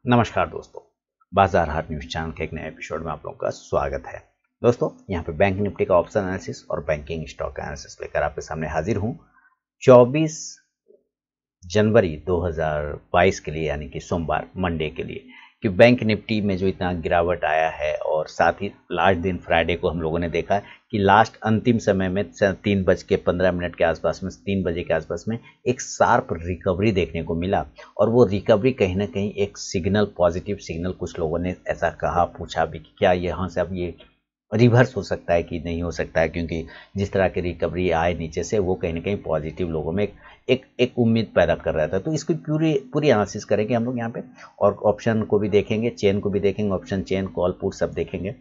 नमस्कार दोस्तों, बाजार हाट न्यूज चैनल के एक नए एपिसोड में आप लोगों का स्वागत है। दोस्तों, यहाँ पे बैंक निफ्टी का ऑप्शन एनालिसिस और बैंकिंग स्टॉक एनालिसिस लेकर आपके सामने हाजिर हूँ 24 जनवरी 2022 के लिए, यानी कि सोमवार मंडे के लिए। कि बैंक निफ्टी में जो इतना गिरावट आया है और साथ ही लास्ट दिन फ्राइडे को हम लोगों ने देखा कि लास्ट अंतिम समय में 3:15 के आसपास में 3 बजे के आसपास में एक शार्प रिकवरी देखने को मिला। और वो रिकवरी कहीं ना कहीं एक सिग्नल, पॉजिटिव सिग्नल, कुछ लोगों ने ऐसा कहा, पूछा भी कि क्या यहाँ से अब ये रिवर्स हो सकता है कि नहीं हो सकता है, क्योंकि जिस तरह की रिकवरी आए नीचे से वो कहीं ना कहीं पॉजिटिव लोगों में एक उम्मीद पैदा कर रहा था। तो इसकी पूरी पूरी एनालिसिस करेंगे हम लोग यहाँ पे, और ऑप्शन को भी देखेंगे, चेन को भी देखेंगे, ऑप्शन चेन कॉल पुट सब देखेंगे।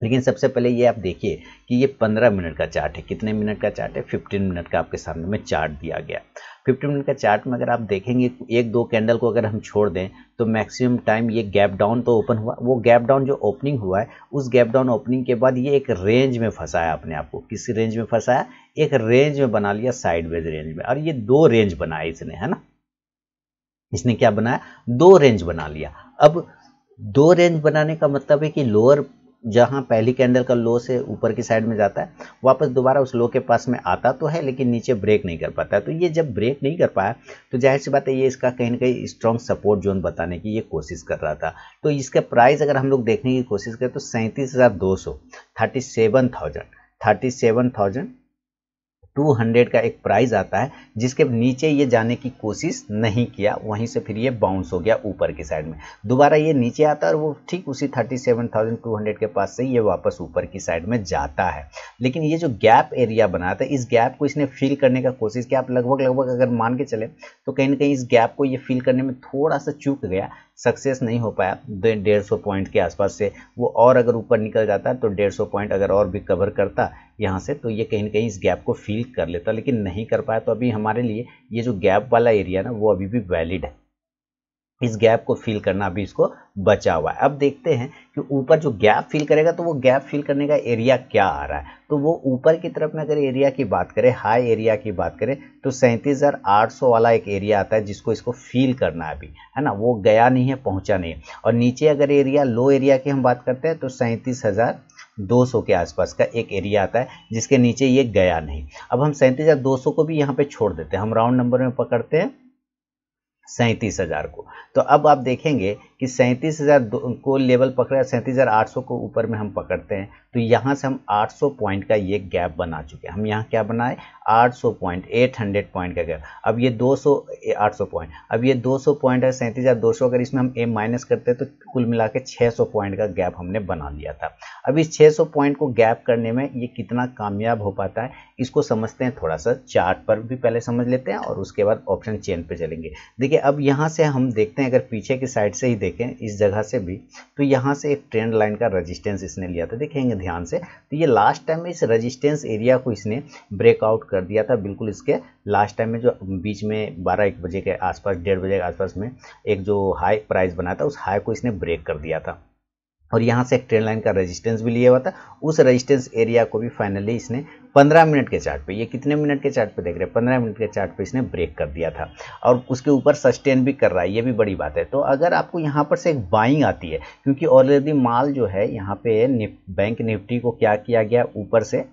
लेकिन सबसे पहले ये आप देखिए कि ये 15 मिनट का चार्ट है। कितने मिनट का चार्ट है? 15 मिनट का आपके सामने में चार्ट दिया गया। 15 मिनट का चार्ट में अगर आप देखेंगे एक दो कैंडल को अगर हम छोड़ दें तो मैक्सिमम टाइम ये गैप डाउन तो ओपन हुआ। वो गैप डाउन जो ओपनिंग हुआ है, उस गैप डाउन ओपनिंग के बाद ये एक रेंज में फंसाया अपने आप को। किस रेंज में फंसाया? एक रेंज में बना लिया, साइडवेज रेंज में। और ये दो रेंज बनाया इसने, है ना। इसने क्या बनाया? दो रेंज बना लिया। अब दो रेंज बनाने का मतलब है कि लोअर जहां पहली कैंडल का लो से ऊपर की साइड में जाता है, वापस दोबारा उस लो के पास में आता तो है, लेकिन नीचे ब्रेक नहीं कर पाता है। तो ये जब ब्रेक नहीं कर पाया तो जाहिर सी बात है ये इसका कहीं ना कहीं स्ट्रॉन्ग सपोर्ट जोन बताने की ये कोशिश कर रहा था। तो इसका प्राइस अगर हम लोग देखने की कोशिश करें तो 37,200, 37,200 का एक प्राइस आता है, जिसके नीचे ये जाने की कोशिश नहीं किया। वहीं से फिर ये बाउंस हो गया ऊपर की साइड में। दोबारा ये नीचे आता है और वो ठीक उसी 37,200 के पास से ये वापस ऊपर की साइड में जाता है। लेकिन ये जो गैप एरिया बना था, इस गैप को इसने फिल करने का कोशिश किया। आप लगभग अगर मान के चले तो कहीं ना कहीं इस गैप को ये फिल करने में थोड़ा सा चूक गया, सक्सेस नहीं हो पाया। 150 पॉइंट के आसपास से वो और अगर ऊपर निकल जाता तो 150 पॉइंट अगर और भी कवर करता यहाँ से, तो ये कहीं ना कहीं इस गैप को फिल कर लेता, लेकिन नहीं कर पाया। तो अभी हमारे लिए ये जो गैप वाला एरिया ना, वो अभी भी वैलिड है। इस गैप को फिल करना अभी इसको बचा हुआ है। अब देखते हैं कि ऊपर जो गैप फिल करेगा तो वो गैप फिल करने का एरिया क्या आ रहा है। तो वो ऊपर की तरफ में अगर एरिया की बात करें, हाई एरिया की बात करें, तो 37,800 वाला एक एरिया आता है जिसको इसको फील करना है अभी, है ना। वो गया नहीं है, पहुंचा नहीं है। और नीचे अगर एरिया, लो एरिया की हम बात करते हैं तो 37,200 के आसपास का एक एरिया आता है जिसके नीचे ये गया नहीं। अब हम 37,200 को भी यहाँ पे छोड़ देते हैं, हम राउंड नंबर में पकड़ते हैं 37,000 को। तो अब आप देखेंगे कि 37,000 को लेवल पकड़ा, 37,800 को ऊपर में हम पकड़ते हैं तो यहाँ से हम 800 पॉइंट का ये गैप बना चुके हैं। हम यहाँ क्या बनाए? 800 पॉइंट, 800 पॉइंट का गैप। अब ये 800 पॉइंट, अब ये 200 पॉइंट है 37,200, अगर इसमें हम एम माइनस करते हैं तो कुल मिला के 600 पॉइंट का गैप हमने बना लिया था। अब इस 600 पॉइंट को गैप करने में ये कितना कामयाब हो पाता है, इसको समझते हैं। थोड़ा सा चार्ट पर भी पहले समझ लेते हैं और उसके बाद ऑप्शन चेन पे चलेंगे। देखिए अब यहाँ से हम देखते हैं, अगर पीछे की साइड से ही देखें इस जगह से भी, तो यहाँ से एक ट्रेंड लाइन का रेजिस्टेंस इसने लिया था। देखेंगे ध्यान से तो ये लास्ट टाइम में इस रेजिस्टेंस एरिया को इसने ब्रेकआउट कर दिया था। बिल्कुल इसके लास्ट टाइम में जो बीच में 12-1 बजे के आसपास, 1:30 बजे के आसपास में एक जो हाई प्राइस बना था, उस हाई को इसने ब्रेक कर दिया था। और यहाँ से एक ट्रेंड लाइन का रेजिस्टेंस भी लिया हुआ था। उस रेजिस्टेंस एरिया को भी फाइनली इसने 15 मिनट के चार्ट पे, ये कितने मिनट के चार्ट पे देख रहे हैं, 15 मिनट के चार्ट पे इसने ब्रेक कर दिया था और उसके ऊपर सस्टेन भी कर रहा है। ये भी बड़ी बात है। तो अगर आपको यहाँ पर से एक बाइंग आती है, क्योंकि ऑलरेडी माल जो है यहाँ पे बैंक निफ्टी को क्या किया गया, ऊपर से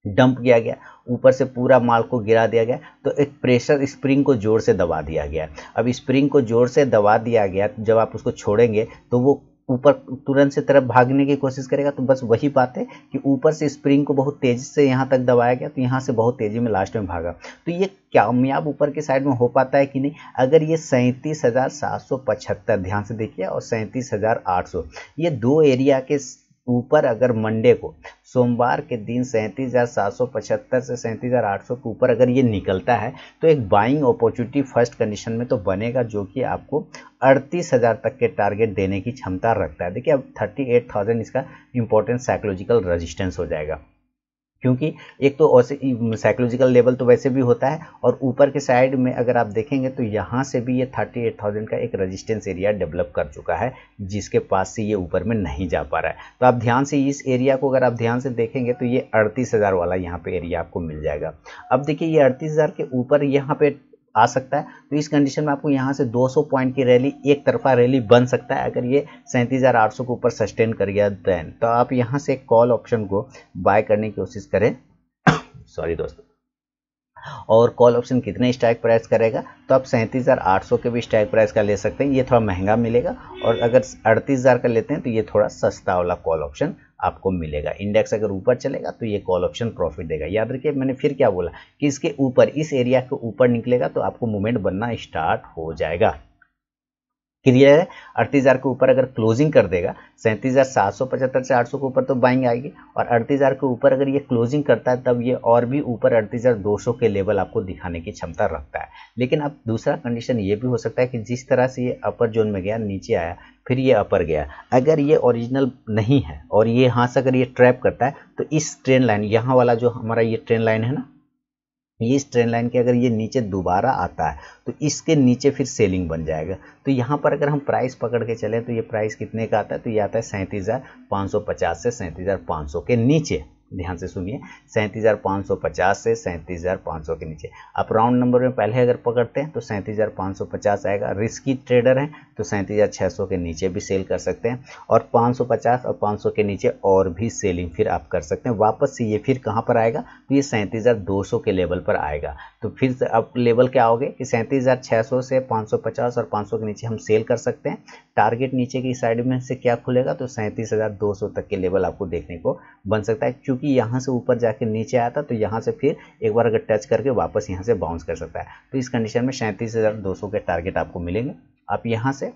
डंप किया गया, ऊपर से पूरा माल को गिरा दिया गया। तो एक प्रेशर स्प्रिंग को जोर से दबा दिया गया। अब स्प्रिंग को जोर से दबा दिया गया, जब आप उसको छोड़ेंगे तो वो ऊपर तुरंत से तरफ भागने की कोशिश करेगा। तो बस वही बात है कि ऊपर से स्प्रिंग को बहुत तेजी से यहाँ तक दबाया गया, तो यहाँ से बहुत तेजी में लास्ट में भागा। तो ये कामयाब ऊपर की साइड में हो पाता है कि नहीं? अगर ये 37,775, ध्यान से देखिए, और 37,800, ये दो एरिया के ऊपर अगर मंडे को, सोमवार के दिन 37,775 से 37,800 के ऊपर अगर ये निकलता है तो एक बाइंग अपॉर्चुनिटी फर्स्ट कंडीशन में तो बनेगा, जो कि आपको 38,000 तक के टारगेट देने की क्षमता रखता है। देखिए अब 38,000 इसका इंपॉर्टेंट साइकोलॉजिकल रेजिस्टेंस हो जाएगा, क्योंकि एक तो साइकोलॉजिकल लेवल तो वैसे भी होता है, और ऊपर के साइड में अगर आप देखेंगे तो यहाँ से भी ये 38,000 का एक रेजिस्टेंस एरिया डेवलप कर चुका है, जिसके पास से ये ऊपर में नहीं जा पा रहा है। तो आप ध्यान से इस एरिया को अगर आप ध्यान से देखेंगे तो ये 38,000 वाला यहाँ पे एरिया आपको मिल जाएगा। अब देखिए ये 38,000 के ऊपर यहाँ पे आ सकता है। तो इस कंडीशन में आपको यहाँ से 200 पॉइंट की रैली, एक तरफा रैली बन सकता है अगर ये 37,800 के ऊपर सस्टेन कर गया देन। तो आप यहाँ से कॉल ऑप्शन को बाय करने की कोशिश करें सॉरी दोस्तों। और कॉल ऑप्शन कितने स्ट्राइक प्राइस करेगा, तो आप 37,800 के भी स्ट्राइक प्राइस का ले सकते हैं, ये थोड़ा महंगा मिलेगा। और अगर 38,000 का लेते हैं तो ये थोड़ा सस्ता वाला कॉल ऑप्शन आपको मिलेगा। इंडेक्स अगर ऊपर चलेगा तो ये कॉल ऑप्शन प्रॉफिट देगा। याद रखिए मैंने फिर क्या बोला कि इसके ऊपर, इस एरिया के ऊपर निकलेगा तो आपको मूवमेंट बनना स्टार्ट हो जाएगा। क्लियर है। 38,000 के ऊपर अगर क्लोजिंग कर देगा, 37,775 से 800 के ऊपर तो बाइंग आएगी, और 38,000 के ऊपर अगर ये क्लोजिंग करता है तब ये और भी ऊपर 38,200 के लेवल आपको दिखाने की क्षमता रखता है। लेकिन अब दूसरा कंडीशन ये भी हो सकता है कि जिस तरह से ये अपर जोन में गया, नीचे आया, फिर ये अपर गया, अगर ये ओरिजिनल नहीं है और ये यहाँ से अगर ये ट्रैप करता है तो इस ट्रेंड लाइन, यहाँ वाला जो हमारा ये ट्रेंड लाइन है ना, ये इस ट्रेंड लाइन के अगर ये नीचे दोबारा आता है तो इसके नीचे फिर सेलिंग बन जाएगा। तो यहाँ पर अगर हम प्राइस पकड़ के चलें तो ये प्राइस कितने का आता है, तो ये आता है 37,550 से 37,500 के नीचे। ध्यान से सुनिए, 37,550 से 37,500 के नीचे। आप राउंड नंबर में पहले अगर पकड़ते हैं तो 37,550 आएगा। रिस्की ट्रेडर हैं तो 37,600 के नीचे भी सेल कर सकते हैं, और 550 और 500 के नीचे और भी सेलिंग फिर आप कर सकते हैं। वापस से ये फिर कहाँ पर आएगा, तो ये 37,200 के लेवल पर आएगा। तो फिर से अब लेवल क्या हो गए कि 37,600 से 550 और 500 के नीचे हम सेल कर सकते हैं। टारगेट नीचे की साइड में से क्या खुलेगा, तो 37,200 तक के लेवल आपको देखने को बन सकता है। क्योंकि यहाँ से ऊपर जाके नीचे आया था तो यहाँ से फिर एक बार अगर टच करके वापस यहाँ से बाउंस कर सकता है। तो इस कंडीशन में 37,200 के टारगेट आपको मिलेंगे। आप यहाँ से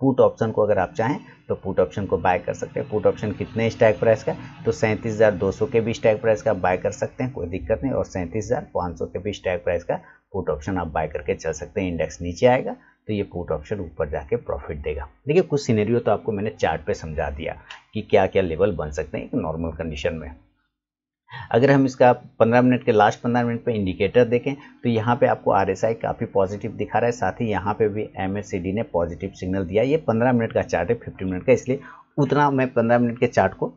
पुट ऑप्शन को अगर आप चाहें तो पुट ऑप्शन को बाय कर सकते हैं। पुट ऑप्शन कितने स्ट्राइक प्राइस का, तो 37,200 के भी स्ट्राइक प्राइस का बाय कर सकते हैं, कोई दिक्कत नहीं। और 37,500 के भी स्ट्राइक प्राइस का पुट ऑप्शन आप बाय करके चल सकते हैं। इंडेक्स नीचे आएगा तो ये पुट ऑप्शन ऊपर जाके प्रॉफिट देगा। देखिए कुछ सिनेरियो तो आपको मैंने चार्ट पे समझा दिया कि क्या क्या लेवल बन सकते हैं एक नॉर्मल कंडीशन में। अगर हम इसका 15 मिनट के लास्ट 15 मिनट पे इंडिकेटर देखें तो यहाँ पे आपको RSI काफ़ी पॉजिटिव दिखा रहा है, साथ ही यहाँ पे भी MACD ने पॉजिटिव सिग्नल दिया। ये 15 मिनट का चार्ट है, 15 मिनट का, इसलिए उतना मैं 15 मिनट के चार्ट को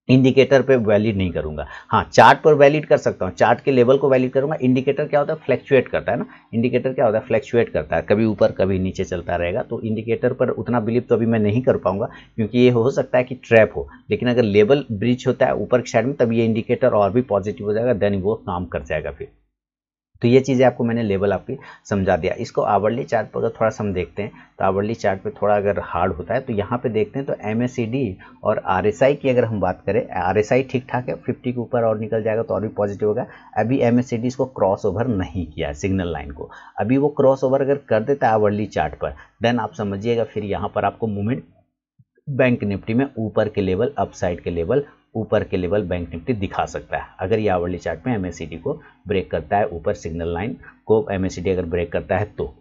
इंडिकेटर पे वैलिड नहीं करूंगा। हाँ, चार्ट पर वैलिड कर सकता हूँ, चार्ट के लेवल को वैलिड करूंगा। इंडिकेटर क्या होता है, फ्लैक्चुएट करता है ना। इंडिकेटर क्या होता है, फ्लैक्चुएट करता है, कभी ऊपर कभी नीचे चलता रहेगा। तो इंडिकेटर पर उतना बिलीव तो अभी मैं नहीं कर पाऊंगा, क्योंकि ये हो सकता है कि ट्रैप हो। लेकिन अगर लेवल ब्रीच होता है ऊपर की साइड में, तब ये इंडिकेटर और भी पॉजिटिव हो जाएगा, देन वो काम कर जाएगा फिर। तो ये चीज़ें आपको मैंने लेवल आपकी समझा दिया। इसको आवरली चार्ट पर अगर थोड़ा सा हम देखते हैं तो आवरली चार्ट पे थोड़ा अगर हार्ड होता है तो यहाँ पे देखते हैं तो MACD और RSI की अगर हम बात करें, RSI ठीक ठाक है, 50 के ऊपर और निकल जाएगा तो और भी पॉजिटिव होगा। अभी MACD इसको क्रॉस ओवर नहीं किया है सिग्नल लाइन को, अभी वो क्रॉस ओवर अगर कर देता है आवरली चार्ट पर, देन आप समझिएगा फिर यहाँ पर आपको मूवमेंट बैंक निफ्टी में ऊपर के लेवल, अपसाइड के लेवल, ऊपर के लेवल बैंक निफ्टी दिखा सकता है। अगर ये आवरली चार्ट में MACD को ब्रेक करता है, ऊपर सिग्नल लाइन को MACD अगर ब्रेक करता है तो।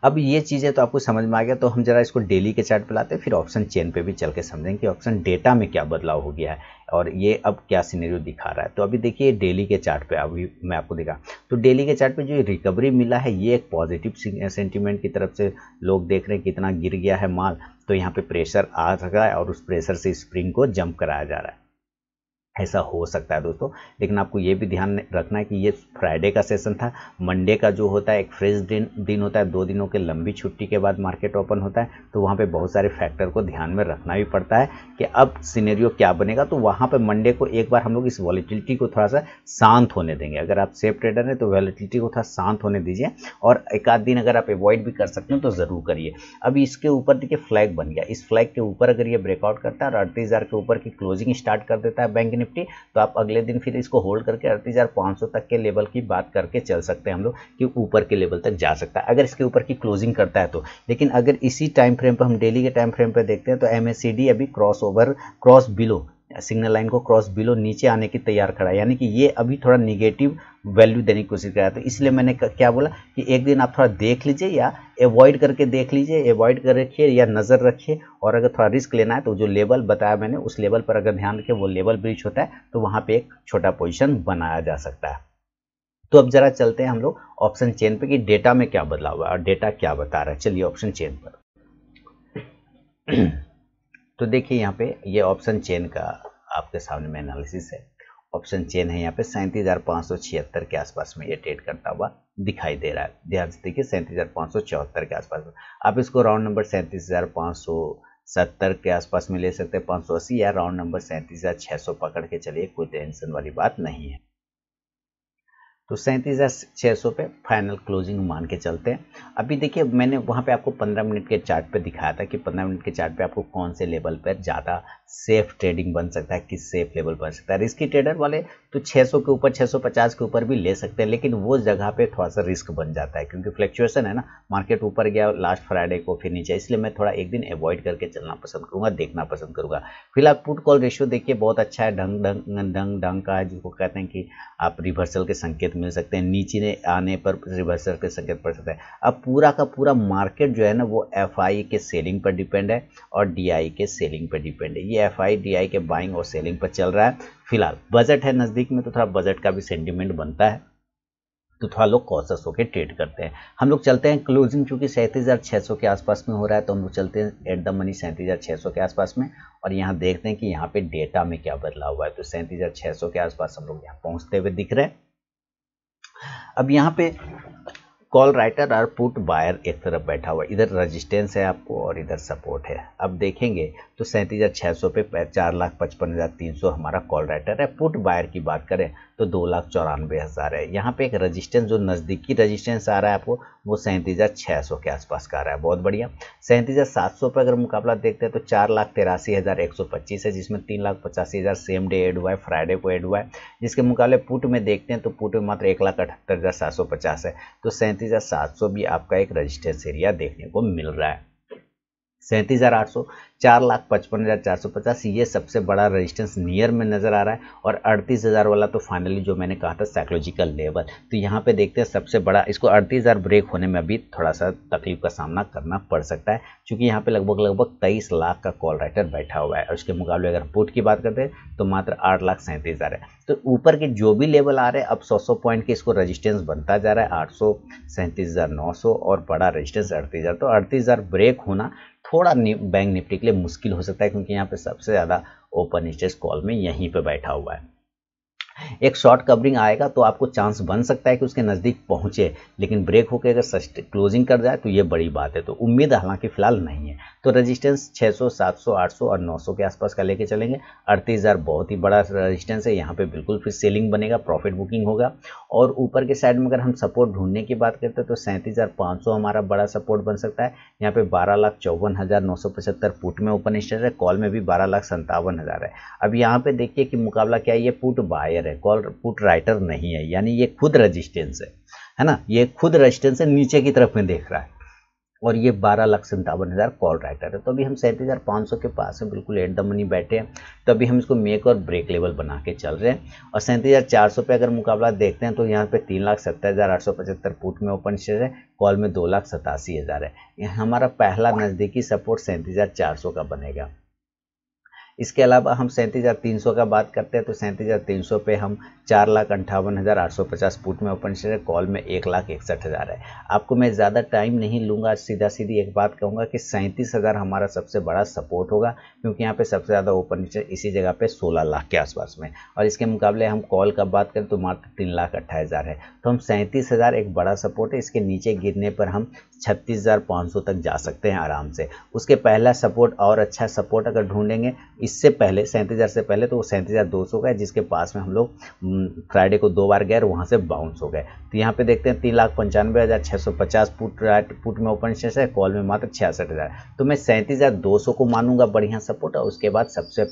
अब ये चीज़ें तो आपको समझ में आ गया, तो हम जरा इसको डेली के चार्ट पे लाते हैं, फिर ऑप्शन चेन पे भी चल के समझेंगे कि ऑप्शन डेटा में क्या बदलाव हो गया है और ये अब क्या सिनेरियो दिखा रहा है। तो अभी देखिए डेली के चार्ट पे अभी मैं आपको दिखा, तो डेली के चार्ट पे जो रिकवरी मिला है ये एक पॉजिटिव सेंटीमेंट की तरफ से लोग देख रहे हैं कितना गिर गया है माल। तो यहाँ पे प्रेशर आ रहा है और उस प्रेशर से स्प्रिंग को जंप कराया जा रहा है, ऐसा हो सकता है दोस्तों। लेकिन आपको ये भी ध्यान रखना है कि ये फ्राइडे का सेशन था, मंडे का जो होता है एक फ्रेश दिन होता है, 2 दिनों के लंबी छुट्टी के बाद मार्केट ओपन होता है, तो वहाँ पे बहुत सारे फैक्टर को ध्यान में रखना भी पड़ता है कि अब सिनेरियो क्या बनेगा। तो वहाँ पे मंडे को एक बार हम लोग इस वॉलेटिलिटी को थोड़ा सा शांत होने देंगे। अगर आप सेफ ट्रेडर हैं तो वॉलेटिलिटी को थोड़ा शांत होने दीजिए, और एक आध दिन अगर आप अवॉइड भी कर सकते हैं तो ज़रूर करिए। अभी इसके ऊपर देखिए फ्लैग बन गया, इस फ्लैग के ऊपर अगर ये ब्रेकआउट करता है और 38,000 के ऊपर की क्लोजिंग स्टार्ट कर देता है बैंक निफ्टी, तो आप अगले दिन फिर इसको होल्ड करके 38,500 तक के लेवल की बात करके चल सकते हैं हम लोग कि ऊपर के लेवल तक जा सकता है अगर इसके ऊपर की क्लोजिंग करता है तो। लेकिन अगर इसी टाइम फ्रेम पर हम डेली के टाइम फ्रेम पर देखते हैं तो MACD अभी क्रॉस बिलो सिग्नल लाइन को क्रॉस बिलो नीचे आने की तैयार खड़ा है, यानी कि ये अभी थोड़ा निगेटिव वैल्यू देने की कोशिश कर रहा है। तो इसलिए मैंने क्या बोला कि एक दिन आप थोड़ा देख लीजिए या अवॉइड करके देख लीजिए, अवॉइड कर रखिए या नज़र रखिए, और अगर थोड़ा रिस्क लेना है तो जो लेवल बताया मैंने उस लेवल पर अगर ध्यान रखें, वो लेवल ब्रीच होता है तो वहाँ पे एक छोटा पोजीशन बनाया जा सकता है। तो अब जरा चलते हैं हम लोग ऑप्शन चेन पे कि डेटा में क्या बदलाव हुआ और डेटा क्या बता रहा है। चलिए ऑप्शन चेन पर तो देखिए यहाँ पे ये ऑप्शन चेन का आपके सामने में एनालिसिस है, ऑप्शन चेन है यहाँ पे 37,576 के आसपास में ये ट्रेड करता हुआ दिखाई दे रहा है। ध्यान से देखिए 37,574 के आसपास में। आप इसको राउंड नंबर 37,570 के आसपास में ले सकते हैं, 580 या राउंड नंबर 37,600 पकड़ के चलिए, कोई टेंशन वाली बात नहीं है। तो 37,600 पे फाइनल क्लोजिंग मान के चलते हैं। अभी देखिए मैंने वहाँ पे आपको 15 मिनट के चार्ट पे दिखाया था कि 15 मिनट के चार्ट पे आपको कौन से लेवल पर ज़्यादा सेफ ट्रेडिंग बन सकता है, किस सेफ लेवल बन सकता है। रिस्की ट्रेडर वाले तो 600 के ऊपर 650 के ऊपर भी ले सकते हैं, लेकिन वो जगह पे थोड़ा सा रिस्क बन जाता है क्योंकि फ्लक्चुएशन है ना, मार्केट ऊपर गया लास्ट फ्राइडे को फिर नीचे, इसलिए मैं थोड़ा एक दिन अवॉइड करके चलना पसंद करूँगा, देखना पसंद करूँगा। फिलहाल पुट कॉल रेशियो देखिए बहुत अच्छा है, ढंग का है, जिसको कहते हैं कि आप रिवर्सल के संकेत मिल सकते हैं, नीचे आने पर रिवर्सल के संकेत पड़ सकते हैं। अब पूरा का पूरा मार्केट जो है ना वो एफआई के सेलिंग पर डिपेंड है और डीआई के सेलिंग पर डिपेंड है। ये एफआई डीआई के बाइंग और सेलिंग पर चल रहा है। फिलहाल बजट है नज़दीक में, तो थोड़ा बजट का भी सेंटिमेंट बनता है, तो थोड़ा लोग कॉशस होकर ट्रेड करते हैं। हम लोग चलते हैं क्लोजिंग चूंकि 37,600 के आसपास में हो रहा है, तो हम लोग चलते हैं एट द मनी 37,600 के आसपास में, और यहाँ देखते हैं कि यहाँ पे डेटा में क्या बदलाव हुआ है। तो 37,600 के आसपास हम लोग यहाँ पहुँचते हुए दिख रहे हैं। अब यहाँ पे कॉल राइटर और पुट बायर एक तरफ बैठा हुआ है, इधर रेजिस्टेंस है आपको और इधर सपोर्ट है। अब देखेंगे तो 37,600 पे 4,55,300 हमारा कॉल राइटर है। पुट बायर की बात करें तो 2,94,000 है। यहाँ पे एक रेजिस्टेंस जो नज़दीकी रेजिस्टेंस आ रहा है आपको वो 37,600 के आसपास का आ रहा है, बहुत बढ़िया। 37,700 पे अगर मुकाबला देखते हैं तो 4,83,125 है, जिसमें 3,85,000 सेम डे एड हुआ है, फ्राइडे को एड हुआ है। जिसके मुकाबले पुट में देखते हैं तो पुट में मात्र 1,78,750 है। तो 37,700 भी आपका एक रेजिस्टेंस एरिया देखने को मिल रहा है। 37,800, 4,55,450 ये सबसे बड़ा रेजिस्टेंस नियर में नज़र आ रहा है, और 38,000 वाला तो फाइनली जो मैंने कहा था साइकोलॉजिकल लेवल। तो यहाँ पे देखते हैं सबसे बड़ा, इसको 38,000 ब्रेक होने में अभी थोड़ा सा तकलीफ का सामना करना पड़ सकता है, क्योंकि यहाँ पे लगभग 23 लाख का कॉल राइटर बैठा हुआ है, और उसके मुकाबले अगर पुट की बात करते हैं तो मात्र 8,37,000 है। तो ऊपर के जो भी लेवल आ रहे हैं अब 100 पॉइंट के इसको रेजिस्टेंस बनता जा रहा है, 800, 37,900 और बड़ा रेजिस्टेंस 38,000। तो 38,000 ब्रेक होना थोड़ा बैंक निफ्टी के लिए मुश्किल हो सकता है, क्योंकि यहाँ पे सबसे ज़्यादा ओपन इंटरेस्ट कॉल में यहीं पे बैठा हुआ है। एक शॉर्ट कवरिंग आएगा तो आपको चांस बन सकता है कि उसके नज़दीक पहुंचे, लेकिन ब्रेक होकर अगर क्लोजिंग कर जाए तो ये बड़ी बात है। तो उम्मीद हालांकि फिलहाल नहीं है। तो रेजिस्टेंस 600, 700, 800 और 900 के आसपास का लेके चलेंगे। 38,000 बहुत ही बड़ा रेजिस्टेंस है, यहाँ पे बिल्कुल फिर सेलिंग बनेगा, प्रॉफिट बुकिंग होगा। और ऊपर के साइड में अगर हम सपोर्ट ढूंढने की बात करते हैं तो 37,500 हमारा बड़ा सपोर्ट बन सकता है। यहाँ पे 12,54,975 पुट में ओपन इंटरेस्ट है, कॉल में भी 12,57,000 है। अब यहाँ पे देखिए कि मुकाबला क्या है, ये पुट बायर है, कॉल पुट राइटर नहीं है, यानी ये खुद रेजिस्टेंस है ना, ये खुद रेजिस्टेंस है, नीचे की तरफ में देख रहा है, और ये 12,57,000 कॉल राइटर है। तो अभी हम 37,500 के पास है, बिल्कुल एट द मनी बैठे हैं। तो अभी हम इसको मेक और ब्रेक लेवल बना के चल रहे हैं। और 37,400 पे अगर मुकाबला देखते हैं तो यहाँ पे 3,70,875 पुट में ओपन शेयर है, कॉल में 2,87,000 है। यहाँ हमारा पहला नज़दीकी सपोर्ट 37,400 का बनेगा। इसके अलावा हम 37,300 का बात करते हैं तो 37,300 पे हम 4,58,850 पुट में ओपन शेयर है, कॉल में 1,61,000 है। आपको मैं ज़्यादा टाइम नहीं लूँगा, सीधा सीधी एक बात कहूँगा कि 37,000 हमारा सबसे बड़ा सपोर्ट होगा, क्योंकि यहाँ पे सबसे ज़्यादा ओपन शेयर इसी जगह पे 16 लाख के आसपास में। और इसके मुकाबले हम कॉल का बात करें तो मात्र 3,28,000 है। तो हम 37,000 एक बड़ा सपोर्ट है, इसके नीचे गिरने पर हम 36,500 तक जा सकते हैं आराम से। उसके पहला सपोर्ट और अच्छा सपोर्ट अगर ढूंढेंगे इससे पहले 37,000 से पहले तो वो 37,200 का है, जिसके पास में हम लोग फ्राइडे को 2 बार गए और वहाँ से बाउंस हो गए। तो यहाँ पे देखते हैं 3,95,650 पुट में ओपन शेयर है, कॉल में मात्र 66,000। तो मैं 37,200 को मानूंगा बढ़िया सपोर्ट, और उसके बाद सबसे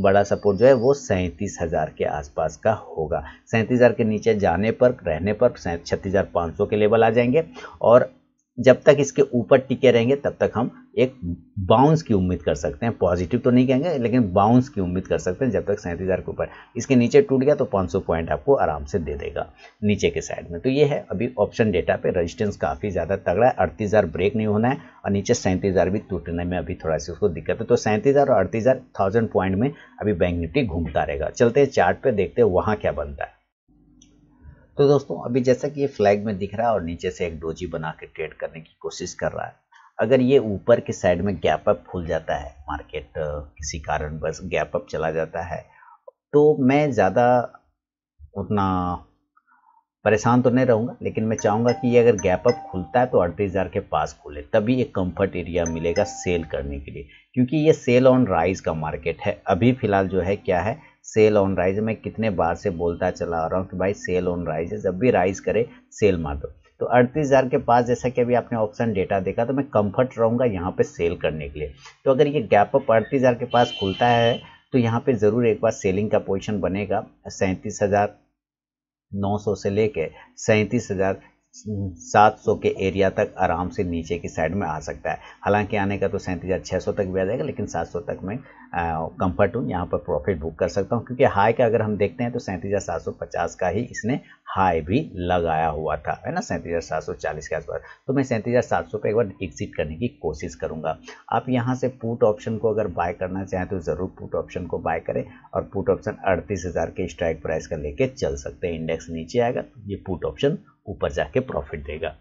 बड़ा सपोर्ट जो है वो 37,000 के आसपास का होगा। 37,000 के नीचे जाने पर रहने पर 36,500 के लेवल आ जाएंगे, और जब तक इसके ऊपर टिके रहेंगे तब तक हम एक बाउंस की उम्मीद कर सकते हैं। पॉजिटिव तो नहीं कहेंगे, लेकिन बाउंस की उम्मीद कर सकते हैं जब तक 37,000 के ऊपर। इसके नीचे टूट गया तो 500 पॉइंट आपको आराम से दे देगा नीचे के साइड में। तो ये है अभी ऑप्शन डेटा पे रेजिस्टेंस काफ़ी ज़्यादा तगड़ा है, 38,000 ब्रेक नहीं होना है, और नीचे 37,000 भी टूटने में अभी थोड़ा सी उसको दिक्कत है। तो 37,000 और 38,000 पॉइंट में अभी बैंक निफ्टी घूमता रहेगा। चलते हैं चार्ट पे, देखते हैं वहाँ क्या बनता है। तो दोस्तों अभी जैसा कि ये फ्लैग में दिख रहा है और नीचे से एक डोजी बना के ट्रेड करने की कोशिश कर रहा है। अगर ये ऊपर के साइड में गैप अप खुल जाता है, मार्केट किसी कारण बस गैप अप चला जाता है, तो मैं ज़्यादा उतना परेशान तो नहीं रहूँगा, लेकिन मैं चाहूँगा कि ये अगर गैप अप खुलता है तो 38,000 के पास खुले, तभी एक कंफर्ट एरिया मिलेगा सेल करने के लिए, क्योंकि ये सेल ऑन राइज का मार्केट है। अभी फिलहाल जो है क्या है, सेल ऑन राइज। मैं कितने बार से बोलता चला आ रहा हूँ कि भाई सेल ऑन राइज है, जब भी राइज करे सेल मार दो। तो 38,000 के पास जैसा कि अभी आपने ऑप्शन डेटा देखा, तो मैं कंफर्ट रहूँगा यहाँ पे सेल करने के लिए। तो अगर ये गैप अप 38,000 के पास खुलता है तो यहाँ पे ज़रूर एक बार सेलिंग का पोजीशन बनेगा। 37,900 से लेके 37,700 के एरिया तक आराम से नीचे की साइड में आ सकता है। हालांकि आने का तो 37,600 तक भी आ जाएगा, लेकिन 700 तक मैं कंफर्ट हूँ, यहाँ पर प्रॉफिट बुक कर सकता हूँ, क्योंकि हाई का अगर हम देखते हैं तो 37,750 का ही इसने हाई भी लगाया हुआ था, है ना, 37,740 के आसपास। तो मैं 37,700 पे एक बार एग्जिट करने की कोशिश करूंगा। आप यहाँ से पुट ऑप्शन को अगर बाय करना चाहें तो ज़रूर पुट ऑप्शन को बाय करें, और पुट ऑप्शन 38,000 के स्ट्राइक प्राइस का लेके चल सकते हैं। इंडेक्स नीचे आएगा तो ये पुट ऑप्शन ऊपर जाके प्रॉफिट देगा।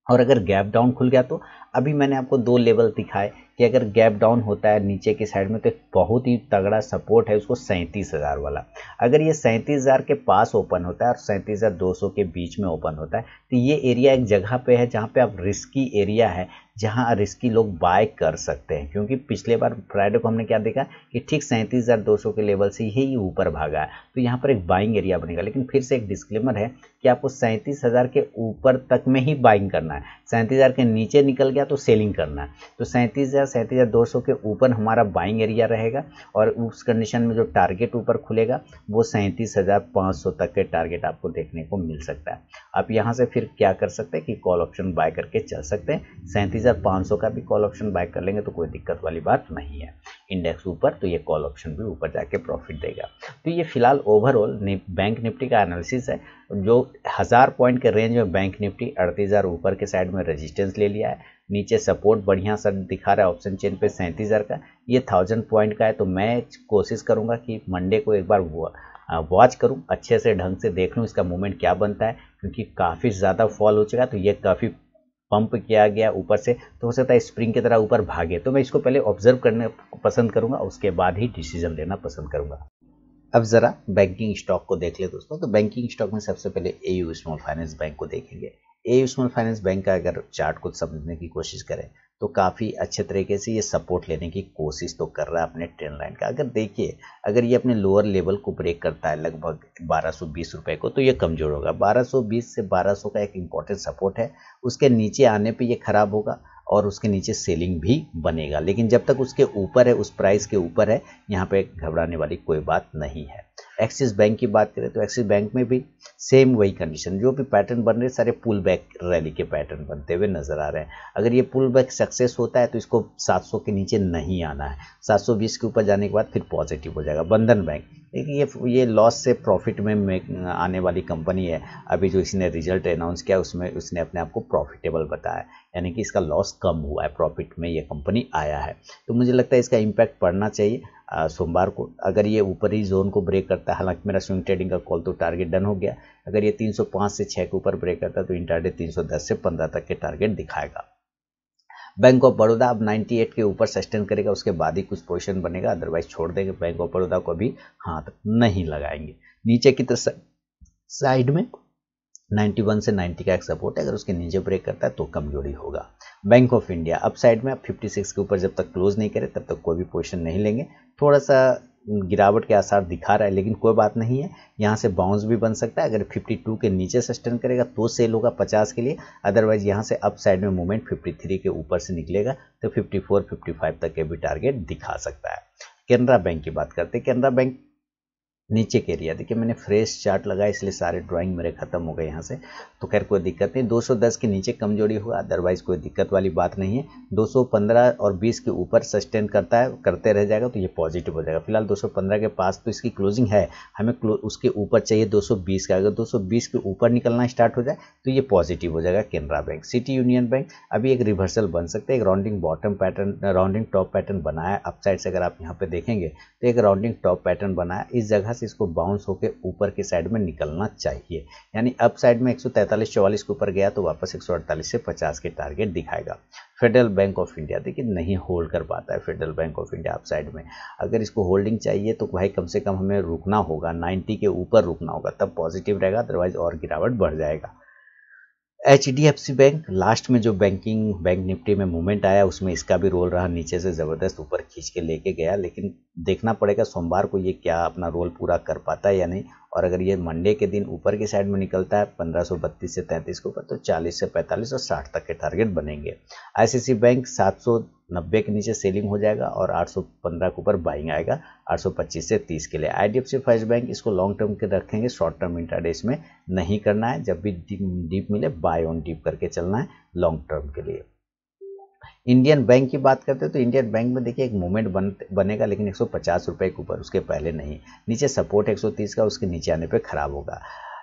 और अगर गैप डाउन खुल गया तो अभी मैंने आपको दो लेवल दिखाए कि अगर गैप डाउन होता है नीचे की साइड में तो एक बहुत ही तगड़ा सपोर्ट है उसको 37,000 वाला। अगर ये 37,000 के पास ओपन होता है और 37,200 के बीच में ओपन होता है तो ये एरिया एक जगह पे है जहाँ पे आप रिस्की एरिया है, जहाँ रिस्की लोग बाय कर सकते हैं। क्योंकि पिछले बार फ्राइडे को हमने क्या देखा कि ठीक 37,200 के लेवल से ही ऊपर भागा है, तो यहाँ पर एक बाइंग एरिया बनेगा। लेकिन फिर से एक डिस्क्लेमर है कि आपको 37,000 के ऊपर तक में ही बाइंग करना है, 37,000 के नीचे निकल गया तो सेलिंग करना है। तो 37,000 37,200 के ऊपर हमारा बाइंग एरिया रहेगा, और उस कंडीशन में जो टारगेट ऊपर खुलेगा वो 37,500 तक के टारगेट आपको देखने को मिल सकता है। आप यहाँ से फिर क्या कर सकते हैं कि कॉल ऑप्शन बाय करके चल सकते हैं। 37,500 का भी कॉल ऑप्शन बाय कर लेंगे तो कोई दिक्कत वाली बात नहीं है। इंडेक्स ऊपर तो ये कॉल ऑप्शन भी ऊपर जाके प्रॉफिट देगा। तो ये फिलहाल ओवरऑल बैंक निफ्टी का एनालिसिस है। जो 1000 पॉइंट के रेंज में बैंक निफ्टी 38,000 ऊपर के साइड में रेजिस्टेंस ले लिया है, नीचे सपोर्ट बढ़िया सा दिखा रहा है ऑप्शन चेन पे 37,000 का। ये 1000 पॉइंट का है, तो मैं कोशिश करूंगा कि मंडे को एक बार वॉच करूं, अच्छे से ढंग से देख लूं इसका मूवमेंट क्या बनता है, क्योंकि काफ़ी ज़्यादा फॉल हो चुका है। तो ये काफ़ी पंप किया गया ऊपर से, तो हो सकता है स्प्रिंग की तरह ऊपर भागे। तो मैं इसको पहले ऑब्जर्व करने पसंद करूंगा, उसके बाद ही डिसीजन लेना पसंद करूंगा। अब जरा बैंकिंग स्टॉक को देख ले दोस्तों। तो बैंकिंग स्टॉक में सबसे पहले एयू स्मॉल फाइनेंस बैंक को देखेंगे। एयू स्मॉल फाइनेंस बैंक का अगर चार्ट को समझने की कोशिश करें तो काफ़ी अच्छे तरीके से ये सपोर्ट लेने की कोशिश तो कर रहा है अपने ट्रेंड लाइन का। अगर देखिए, अगर ये अपने लोअर लेवल को ब्रेक करता है लगभग 1220 रुपये को, तो ये कमजोर होगा। 1220 से 1200 का एक इंपॉर्टेंट सपोर्ट है, उसके नीचे आने पे ये खराब होगा और उसके नीचे सेलिंग भी बनेगा। लेकिन जब तक उसके ऊपर है, उस प्राइस के ऊपर है, यहाँ पे घबराने वाली कोई बात नहीं है। एक्सिस बैंक की बात करें तो एक्सिस बैंक में भी सेम वही कंडीशन, जो भी पैटर्न बन रहे सारे पुल बैक रैली के पैटर्न बनते हुए नजर आ रहे हैं। अगर ये पुल बैक सक्सेस होता है तो इसको 700 के नीचे नहीं आना है, 720 के ऊपर जाने के बाद फिर पॉजिटिव हो जाएगा। बंधन बैंक देखिए, ये लॉस से प्रॉफिट में आने वाली कंपनी है। अभी जो इसने रिजल्ट अनाउंस किया उसमें उसने अपने आप को प्रॉफिटेबल बताया, यानी कि इसका लॉस कम हुआ है, प्रॉफिट में ये कंपनी आया है। तो मुझे लगता है इसका इम्पैक्ट पड़ना चाहिए सोमवार को। अगर ये ऊपरी जोन को ब्रेक करता है, हालांकि मेरा स्विंग ट्रेडिंग का कॉल तो टारगेट डन हो गया, अगर ये 305 से 6 के ऊपर ब्रेक करता है तो इंट्राडे 310 से 15 तक के टारगेट दिखाएगा। बैंक ऑफ बड़ौदा अब 98 के ऊपर सस्टेन करेगा, उसके बाद ही कुछ पोजीशन बनेगा, अदरवाइज छोड़ देंगे। बैंक ऑफ बड़ौदा को भी हाथ नहीं लगाएंगे। नीचे की तरफ साइड में 91 से 90 का एक सपोर्ट है, अगर उसके नीचे ब्रेक करता है तो कमजोरी होगा। Bank of India up side में अब 56 के ऊपर जब तक क्लोज नहीं करे तब तक कोई भी पोजीशन नहीं लेंगे। थोड़ा सा गिरावट के आसार दिखा रहा है, लेकिन कोई बात नहीं है, यहाँ से बाउंस भी बन सकता है। अगर 52 के नीचे सस्टेन करेगा तो सेल होगा 50 के लिए, अदरवाइज यहाँ से अप साइड में मूवमेंट 53 के ऊपर से निकलेगा तो 54-55 तक के भी टारगेट दिखा सकता है। कैनरा बैंक की बात करते हैं। कैनरा बैंक नीचे के एरिया देखिए, मैंने फ्रेश चार्ट लगाया इसलिए सारे ड्राइंग मेरे खत्म हो गए यहाँ से, तो खैर कोई दिक्कत नहीं। 210 के नीचे कमजोरी हुआ, अदरवाइज कोई दिक्कत वाली बात नहीं है। 215 और 20 के ऊपर सस्टेन करता है, करते रह जाएगा तो ये पॉजिटिव हो जाएगा। फिलहाल 215 के पास तो इसकी क्लोजिंग है, हमें उसके ऊपर चाहिए 220 का। अगर 220 के ऊपर निकलना स्टार्ट हो जाए तो ये पॉजिटिव हो जाएगा Canara bank. City union bank अभी एक रिवर्सल बन सकता है, एक rounding bottom pattern, rounding top pattern बनाया अप साइड से। अगर आप यहाँ पे देखेंगे तो एक राउंडिंग टॉप पैटर्न बनाया, इस जगह यहाँ से इसको बाउंस होकर ऊपर की साइड में निकलना चाहिए, यानी अप साइड में 143.44 के ऊपर गया तो वापस 148 से 50 के टारगेट दिखाएगा। फेडरल बैंक ऑफ इंडिया देखिए नहीं होल्ड कर पाता है federal bank of India up side में। अगर इसको होल्डिंग चाहिए तो भाई कम से कम हमें रुकना होगा, 90 के ऊपर रुकना होगा, तब पॉजिटिव रहेगा, अदरवाइज और गिरावट बढ़ जाएगा। HDFC बैंक लास्ट में जो बैंक निफ्टी में मूवमेंट आया उसमें इसका भी रोल रहा, नीचे से ज़बरदस्त ऊपर खींच के लेके गया, लेकिन देखना पड़ेगा सोमवार को ये क्या अपना रोल पूरा कर पाता है या नहीं। और अगर ये मंडे के दिन ऊपर की साइड में निकलता है 1532 से 33 के ऊपर तो 40 से 45 और 60 तक के टारगेट बनेंगे। ICICI बैंक 790 के नीचे सेलिंग हो जाएगा और 815 के ऊपर बाइंग आएगा 825 से 30 के लिए। IDFC फर्स्ट बैंक इसको लॉन्ग टर्म के रखेंगे, शॉर्ट टर्म इंट्राडे इसमें नहीं करना है, जब भी डीप मिले बाय ऑन डीप करके चलना है लॉन्ग टर्म के लिए। इंडियन बैंक की बात करते हैं तो इंडियन बैंक में देखिए एक मूवमेंट बनेगा, लेकिन 150 रुपये के ऊपर, उसके पहले नहीं। नीचे सपोर्ट 130 का, उसके नीचे आने पे खराब होगा।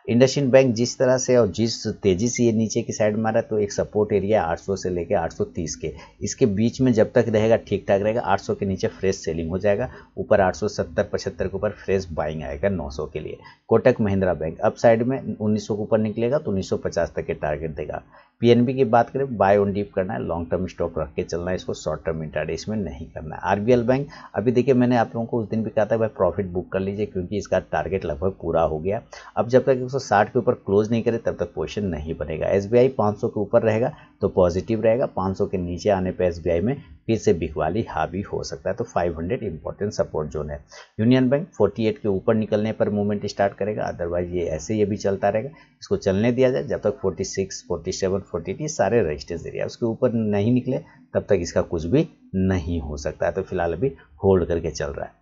इंडसइंड बैंक जिस तरह से और जिस तेजी से ये नीचे की साइड मारा तो एक सपोर्ट एरिया 800 से लेके 830 के, इसके बीच में जब तक रहेगा ठीक ठाक रहेगा। 800 के नीचे फ्रेश सेलिंग हो जाएगा, ऊपर 870-75 के ऊपर फ्रेश बाइंग आएगा 900 के लिए। Kotak Mahindra bank up side में 1900 के ऊपर निकलेगा तो 1950 तक के टारगेट देगा। PNB की बात करें बाय ऑन डीप करना है, लॉन्ग टर्म स्टॉक रख के चलना है, इसको शॉर्ट टर्म इंट्राडे इसमें नहीं करना है। RBL बैंक अभी देखिए मैंने आप लोगों को उस दिन भी कहा था भाई प्रॉफिट बुक कर लीजिए क्योंकि इसका टारगेट लगभग पूरा हो गया। अब जब तक 160 के ऊपर क्लोज नहीं करे तब तक पोजीशन नहीं बनेगा। SBI 500 के ऊपर रहेगा तो पॉजिटिव रहेगा, 500 के नीचे आने पे SBI में फिर से बिकवाली हावी हो सकता है, तो 500 इंपॉर्टेंट सपोर्ट जोन है। यूनियन बैंक 48 के ऊपर निकलने पर मूवमेंट स्टार्ट करेगा, अदरवाइज ये ऐसे ये भी चलता रहेगा, इसको चलने दिया जाए जब तक 46, 47, 48 सारे रेजिस्टेंस एरिया उसके ऊपर नहीं निकले तब तक इसका कुछ भी नहीं हो सकता है, तो फिलहाल अभी होल्ड करके चल रहा है।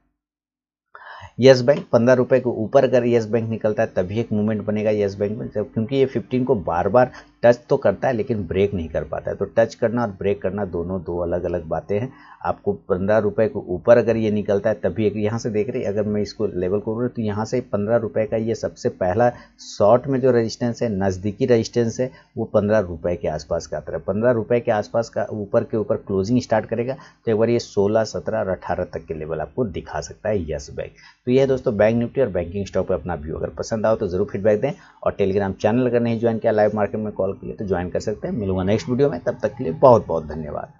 यस बैंक 15 रुपये के ऊपर अगर यस बैंक निकलता है तभी एक मूवमेंट बनेगा यस बैंक में, जब क्योंकि ये 15 को बार बार टच तो करता है लेकिन ब्रेक नहीं कर पाता है, तो टच करना और ब्रेक करना दोनों दो अलग अलग बातें हैं। आपको 15 रुपये के ऊपर अगर ये निकलता है तभी एक, यहाँ से देख रहे अगर मैं इसको लेवल करूँ तो यहाँ से 15 रुपये का ये सबसे पहला शॉर्ट में जो रेजिस्टेंस है, नज़दीकी रेजिस्टेंस है, वो 15 रुपये के आसपास का आता है। 15 रुपये के आसपास का ऊपर के ऊपर क्लोजिंग स्टार्ट करेगा तो एक बार ये 16, 17 और 18 तक के लेवल आपको दिखा सकता है यस बैंक। तो यह दोस्तों बैंक निफ्टी और बैंकिंग स्टॉक पे अपना व्यू, अगर पसंद आओ तो जरूर फीडबैक दें, और टेलीग्राम चैनल अगर नहीं ज्वाइन किया लाइव मार्केट में कॉल के लिए तो ज्वाइन कर सकते हैं। मिलूंगा नेक्स्ट वीडियो में, तब तक के लिए बहुत बहुत धन्यवाद।